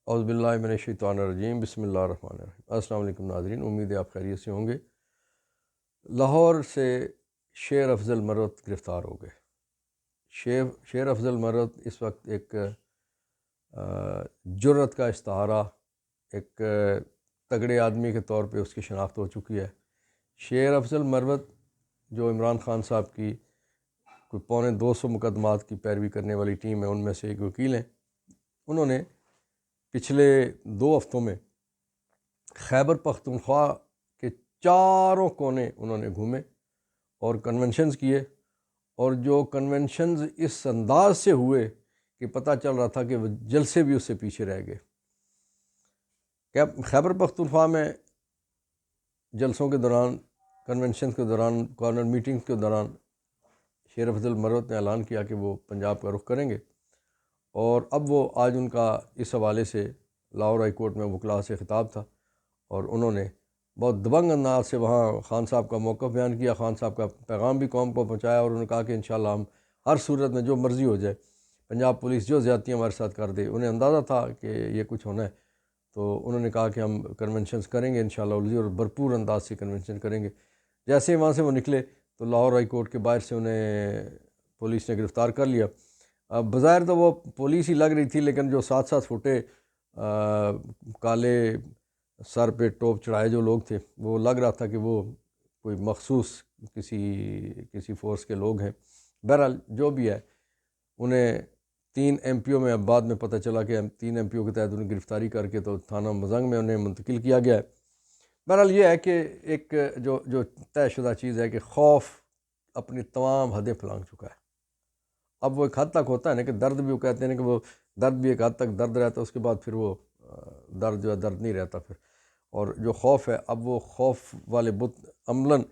اعوذ باللہ من الشیطان الرجیم، بسم اللہ الرحمن الرحیم۔ السلام علیکم ناظرین، امید ہے آپ خیریت سے ہوں گے۔ لاہور سے شیر افضل مرت گرفتار ہو گئے۔ شیر افضل مرت اس وقت ایک جرت کا استعارہ، ایک تگڑے آدمی کے طور پہ اس کی شناخت ہو چکی ہے۔ شیر افضل مرت جو عمران خان صاحب کی کوئی 250 مقدمات کی پیروی کرنے والی ٹیم ہے، ان میں سے ایک وکیل ہیں۔ انہوں نے پچھلے 2 ہفتوں میں خیبر پختونخوا کے چاروں کونے انہوں نے گھومے اور کنونشنز کیے، اور جو کنونشنز اس انداز سے ہوئے کہ پتہ چل رہا تھا کہ وہ جلسے بھی اس سے پیچھے رہ گئے۔ خیبر پختونخوا میں جلسوں کے دوران، کنونشن کے دوران، کارنر میٹنگ کے دوران شیر افضل مرت نے اعلان کیا کہ وہ پنجاب کا رخ کریں گے، اور اب وہ آج ان کا اس حوالے سے لاہور ہائی کورٹ میں وکلاء سے خطاب تھا، اور انہوں نے بہت دبنگ انداز سے وہاں خان صاحب کا موقف بیان کیا، خان صاحب کا پیغام بھی قوم کو پہنچایا، اور انہوں نے کہا کہ انشاءاللہ ہم ہر صورت میں جو مرضی ہو جائے، پنجاب پولیس جو زیادتیاں ہمارے ساتھ کر دے، انہیں اندازہ تھا کہ یہ کچھ ہونا ہے، تو انہوں نے کہا کہ ہم کنونشنز کریں گے انشاءاللہ اور بھرپور انداز سے کنونشن کریں گے۔ جیسے ہی وہاں سے وہ نکلے تو لاہور ہائی کورٹ کے باہر سے انہیں پولیس نے گرفتار کر لیا۔ اب بظاہر تو وہ پولیس ہی لگ رہی تھی، لیکن جو 7 فٹے کالے سر پہ ٹوپ چڑھائے جو لوگ تھے، وہ لگ رہا تھا کہ وہ کوئی مخصوص کسی فورس کے لوگ ہیں۔ بہرحال جو بھی ہے، انہیں 3 MPO میں اب بعد میں پتہ چلا کہ 3 MPO کے تحت انہیں گرفتاری کر کے تو تھانہ مزنگ میں انہیں منتقل کیا گیا ہے۔ بہرحال یہ ہے کہ ایک جو طے شدہ چیز ہے کہ خوف اپنی تمام حدیں پھلانگ چکا ہے۔ اب وہ ایک حد تک ہوتا ہے نا کہ درد بھی، وہ کہتے ہیں کہ وہ درد بھی ایک حد تک درد رہتا ہے، اس کے بعد پھر وہ درد جو ہے درد نہیں رہتا پھر، اور جو خوف ہے اب وہ خوف والے بت عملاً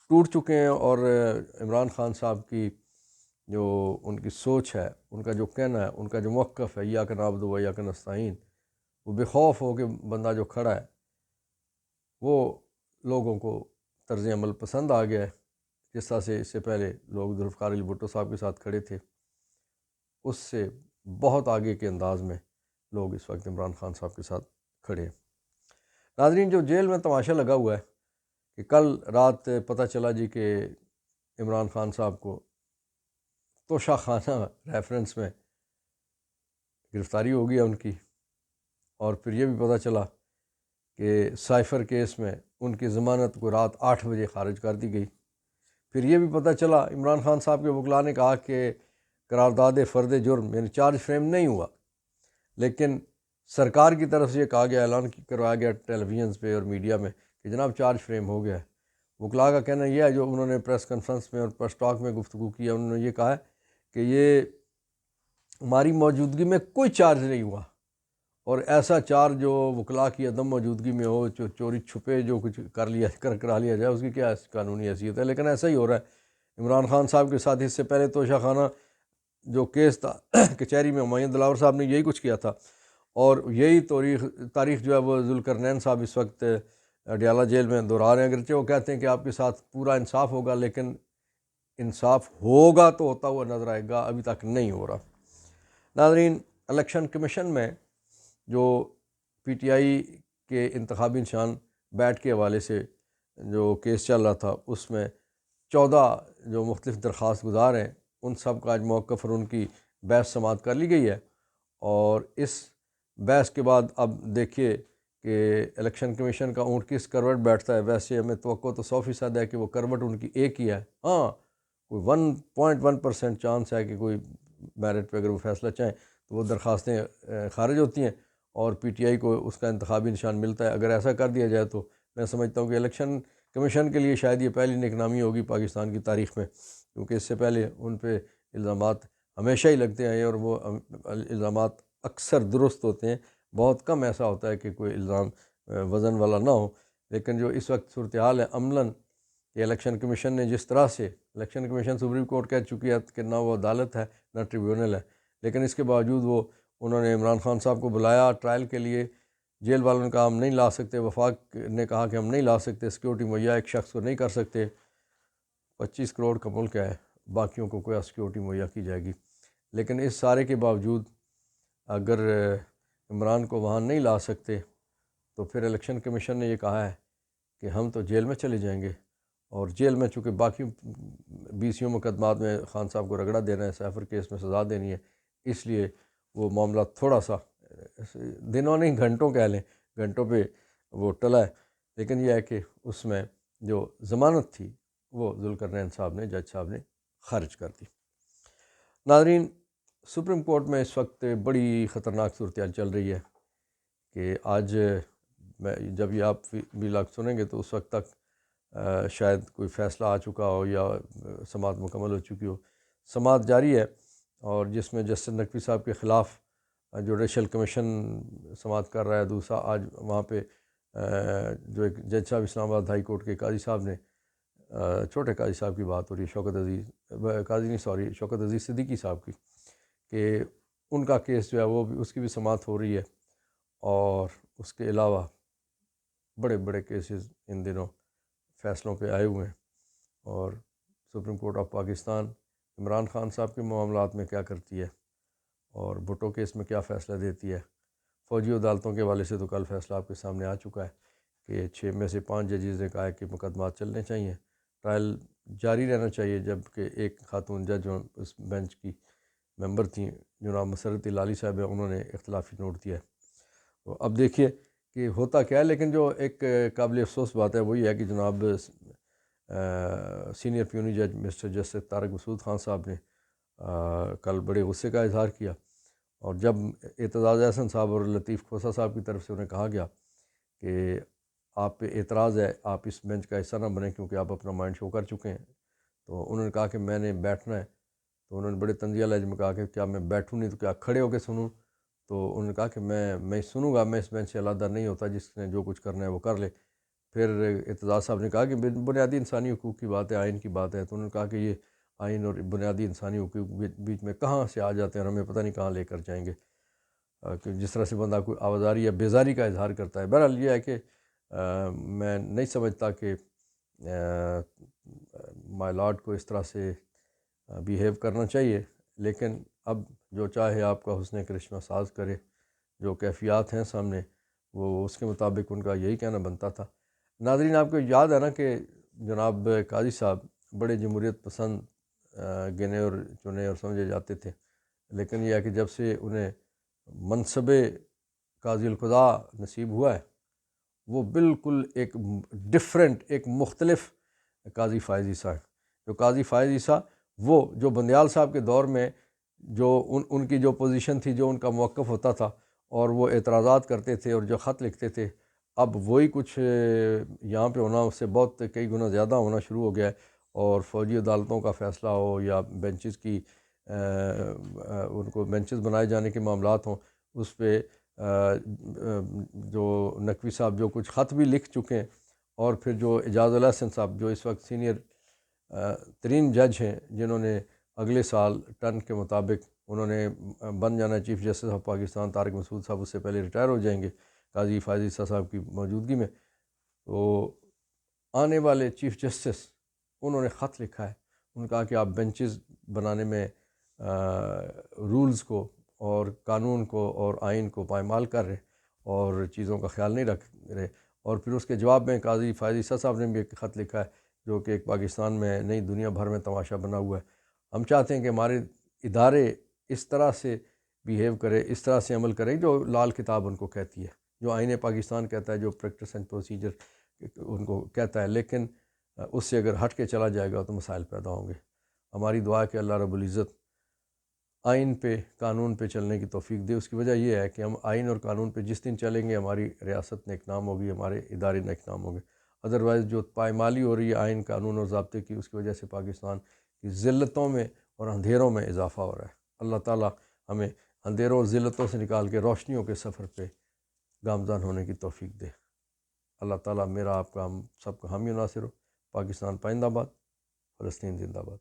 ٹوٹ چکے ہیں، اور عمران خان صاحب کی جو ان کی سوچ ہے، ان کا جو کہنا ہے، ان کا جو موقف ہے، ایاک نعبد و ایاک نستعین، وہ بے خوف ہو کے بندہ جو کھڑا ہے، وہ لوگوں کو طرز عمل پسند آ گیا ہے۔ جس طرح سے اس سے پہلے لوگ ذوالفقار علی بھٹو صاحب کے ساتھ کھڑے تھے، اس سے بہت آگے کے انداز میں لوگ اس وقت عمران خان صاحب کے ساتھ کھڑے ہیں۔ ناظرین، جو جیل میں تماشا لگا ہوا ہے کہ کل رات پتہ چلا جی کہ عمران خان صاحب کو توشہ خانہ ریفرنس میں گرفتاری ہو گئی ہے ان کی، اور پھر یہ بھی پتہ چلا کہ سائفر کیس میں ان کی ضمانت کو رات 8 بجے خارج کر دی گئی۔ پھر یہ بھی پتہ چلا عمران خان صاحب کے وکلاء نے کہا کہ قرارداد فرد جرم یعنی چارج فریم نہیں ہوا، لیکن سرکار کی طرف سے یہ کہا گیا، اعلان کروایا گیا ٹیلی ویژنز پہ اور میڈیا میں کہ جناب چارج فریم ہو گیا ہے۔ وکلاء کا کہنا یہ ہے، جو انہوں نے پریس کانفرنس میں اور پریس ٹاک میں گفتگو کی ہے، انہوں نے یہ کہا ہے کہ یہ ہماری موجودگی میں کوئی چارج نہیں ہوا، اور ایسا چارج جو وکلاء کی عدم موجودگی میں ہو، جو چوری چھپے جو کچھ کرا لیا جائے، اس کی کیا قانونی حیثیت ہے؟ لیکن ایسا ہی ہو رہا ہے۔ عمران خان صاحب کے ساتھ اس سے پہلے توشہ خانہ جو کیس تھا کچہری میں، ہمایوں دلاور صاحب نے یہی کچھ کیا تھا، اور یہی تاریخ جو ہے وہ ذوالقرنین صاحب اس وقت اڈیالہ جیل میں دہرا رہے ہیں۔ اگرچہ وہ کہتے ہیں کہ آپ کے ساتھ پورا انصاف ہوگا، لیکن انصاف ہوگا تو ہوتا ہوا نظر آئے گا، ابھی تک نہیں ہو رہا۔ ناظرین، الیکشن کمیشن میں جو PTI کے انتخابی نشان بیٹ کے حوالے سے جو کیس چل رہا تھا، اس میں 14 جو مختلف درخواست گزار ہیں، ان سب کا آج موقف اور ان کی بحث سماعت کر لی گئی ہے، اور اس بحث کے بعد اب دیکھیے کہ الیکشن کمیشن کا اونٹ کس کروٹ بیٹھتا ہے۔ ویسے ہمیں توقع تو 100% ہے کہ وہ کروٹ ان کی ایک ہی ہے، ہاں کوئی 1.1% چانس ہے کہ کوئی میرٹ پہ اگر وہ فیصلہ چاہیں تو وہ درخواستیں خارج ہوتی ہیں اور PTI کو اس کا انتخابی نشان ملتا ہے۔ اگر ایسا کر دیا جائے تو میں سمجھتا ہوں کہ الیکشن کمیشن کے لیے شاید یہ پہلی نیک نامی ہوگی پاکستان کی تاریخ میں، کیونکہ اس سے پہلے ان پہ الزامات ہمیشہ ہی لگتے ہیں، اور وہ الزامات اکثر درست ہوتے ہیں، بہت کم ایسا ہوتا ہے کہ کوئی الزام وزن والا نہ ہو۔ لیکن جو اس وقت صورتحال ہے عملاً کہ الیکشن کمیشن نے جس طرح سے، الیکشن کمیشن سپریم کورٹ کہہ چکی ہے کہ نہ وہ عدالت ہے نہ ٹریبیونل ہے، لیکن اس کے باوجود انہوں نے عمران خان صاحب کو بلایا ٹرائل کے لیے۔ جیل والوں نے کہا ہم نہیں لا سکتے، وفاق نے کہا کہ ہم نہیں لا سکتے، سیکیورٹی مہیا ایک شخص کو نہیں کر سکتے۔ 25 کروڑ کا ملک ہے، باقیوں کو کوئی سیکیورٹی مہیا کی جائے گی؟ لیکن اس سارے کے باوجود اگر عمران کو وہاں نہیں لا سکتے تو پھر الیکشن کمیشن نے یہ کہا ہے کہ ہم تو جیل میں چلے جائیں گے، اور جیل میں چونکہ باقی 20 مقدمات میں خان صاحب کو رگڑا دینا ہے، سیفر کیس میں سزا دینی ہے، اس لیے وہ معاملہ تھوڑا سا دنوں نہیں گھنٹوں کہہ لیں، گھنٹوں پہ وہ ٹلا ہے، لیکن یہ ہے کہ اس میں جو ضمانت تھی وہ ذوالقرنین صاحب نے، جج صاحب نے خارج کر دی۔ ناظرین، سپریم کورٹ میں اس وقت بڑی خطرناک صورتحال چل رہی ہے کہ آج میں جب یہ آپ بھی لاگ سنیں گے تو اس وقت تک شاید کوئی فیصلہ آ چکا ہو یا سماعت مکمل ہو چکی ہو۔ سماعت جاری ہے، اور جس میں جسٹس نقوی صاحب کے خلاف جوڈیشل کمیشن سماعت کر رہا ہے، دوسرا آج وہاں پہ جو ایک جج صاحب اسلام آباد ہائی کورٹ کے قاضی صاحب نے، چھوٹے قاضی صاحب کی بات ہو رہی ہے، شوکت عزیز صدیقی صاحب کی، کہ ان کا کیس جو ہے وہ بھی، اس کی بھی سماعت ہو رہی ہے، اور اس کے علاوہ بڑے بڑے کیسز ان دنوں فیصلوں پہ آئے ہوئے ہیں۔ اور supreme court of Pakistan Imran Khan صاحب کے معاملات میں کیا کرتی ہے، اور بھٹو کیس میں کیا فیصلہ دیتی ہے۔ فوجی عدالتوں کے حوالے سے تو کل فیصلہ آپ کے سامنے آ چکا ہے کہ 6 میں سے 5 ججز نے کہا ہے کہ مقدمات چلنے چاہیے، ٹرائل جاری رہنا چاہیے، جبکہ ایک خاتون جج اس بینچ کی ممبر تھیں جناب مسرت لالی صاحب، انہوں نے اختلافی نوٹ دیا ہے۔ تو اب دیکھیے کہ ہوتا کیا ہے، لیکن جو ایک قابل افسوس بات ہے وہی ہے کہ جناب سینئر پیونی جج مسٹر جسٹس طارق مسعود خان صاحب نے کل بڑے غصے کا اظہار کیا، اور جب اعتزاز احسن صاحب اور لطیف کھوسہ صاحب کی طرف سے انہیں کہا گیا کہ آپ پہ اعتراض ہے، آپ اس بینچ کا حصہ نہ بنیں کیونکہ آپ اپنا مائنڈ شو کر چکے ہیں، تو انہوں نے کہا کہ میں نے بیٹھنا ہے، تو انہوں نے بڑے طنزیہ لہجے میں کہا کہ کیا میں بیٹھوں نہیں تو کیا کھڑے ہو کے سنوں؟ تو انہوں نے کہا کہ میں سنوں گا، میں اس بینچ سے علیحدہ نہیں ہوتا، جس نے جو کچھ کرنا ہے وہ کر لے۔ پھر اعتزاز صاحب نے کہا کہ بنیادی انسانی حقوق کی بات ہے، آئین کی بات ہے، تو انہوں نے کہا کہ یہ آئین اور بنیادی انسانی حقوق بیچ میں کہاں سے آ جاتے ہیں اور ہمیں پتہ نہیں کہاں لے کر جائیں گے، کہ جس طرح سے بندہ کوئی آوازاری یا بیزاری کا اظہار کرتا ہے۔ بہرحال یہ ہے کہ میں نہیں سمجھتا کہ مائی لارڈ کو اس طرح سے بیہیو کرنا چاہیے، لیکن اب جو چاہے آپ کا حسن کرشمہ ساز کرے، جو کیفیات ہیں سامنے وہ اس کے مطابق ان کا یہی کہنا بنتا تھا۔ ناظرین، آپ کو یاد ہے نا کہ جناب قاضی صاحب بڑے جمہوریت پسند گنے اور چنے اور سمجھے جاتے تھے، لیکن یہ ہے کہ جب سے انہیں منصب قاضی القضاء نصیب ہوا ہے، وہ بالکل ایک ڈفرینٹ، ایک مختلف قاضی فائز عیسیٰ ہے۔ جو قاضی فائز عیسیٰ، وہ جو بندیال صاحب کے دور میں جو ان کی جو پوزیشن تھی، جو ان کا موقف ہوتا تھا، اور وہ اعتراضات کرتے تھے اور جو خط لکھتے تھے، اب وہی کچھ یہاں پہ ہونا، اس سے بہت کئی گنا زیادہ ہونا شروع ہو گیا ہے، اور فوجی عدالتوں کا فیصلہ ہو یا بینچز کی ان کو بینچز بنائے جانے کے معاملات ہوں، اس پہ جو نقوی صاحب جو کچھ خط بھی لکھ چکے ہیں، اور پھر جو اعجاز الاحسن صاحب جو اس وقت سینئر ترین جج ہیں، جنہوں نے اگلے سال ٹرن کے مطابق انہوں نے بن جانا chief justice of Pakistan, Tariq Masood صاحب اس سے پہلے ریٹائر ہو جائیں گے قاضی فائز عیسیٰ صاحب کی موجودگی میں، تو آنے والے چیف جسٹس انہوں نے خط لکھا ہے، انہوں نے کہا کہ آپ بینچز بنانے میں رولز کو اور قانون کو اور آئین کو پائمال کر رہے اور چیزوں کا خیال نہیں رکھ رہے، اور پھر اس کے جواب میں قاضی فائز عیسیٰ صاحب نے بھی ایک خط لکھا ہے جو کہ ایک پاکستان میں نہیں دنیا بھر میں تماشا بنا ہوا ہے۔ ہم چاہتے ہیں کہ ہمارے ادارے اس طرح سے بیہیو کرے، اس طرح سے عمل کریں جو لال کتاب ان کو کہتی ہے، جو آئین پاکستان کہتا ہے، جو پریکٹس اینڈ پروسیجر ان کو کہتا ہے، لیکن اس سے اگر ہٹ کے چلا جائے گا تو مسائل پیدا ہوں گے۔ ہماری دعا ہے کہ اللہ رب العزت آئین پہ، قانون پہ چلنے کی توفیق دے۔ اس کی وجہ یہ ہے کہ ہم آئین اور قانون پہ جس دن چلیں گے، ہماری ریاست نیک نام ہوگی، ہمارے ادارے نیک نام ہوں گے۔ ادروائز جو پائمالی ہو رہی ہے آئین، قانون اور ضابطے کی، اس کی وجہ سے پاکستان کی ذلتوں میں اور اندھیروں میں اضافہ ہو رہا ہے۔ اللہ تعالیٰ ہمیں اندھیروں اور ذلتوں سے نکال کے روشنیوں کے سفر پہ گامزن ہونے کی توفیق دے۔ اللہ تعالیٰ میرا، آپ کا، ہم سب کا حامی و ناصر ہو۔ پاکستان پائندہ باد، فلسطین زندہ باد۔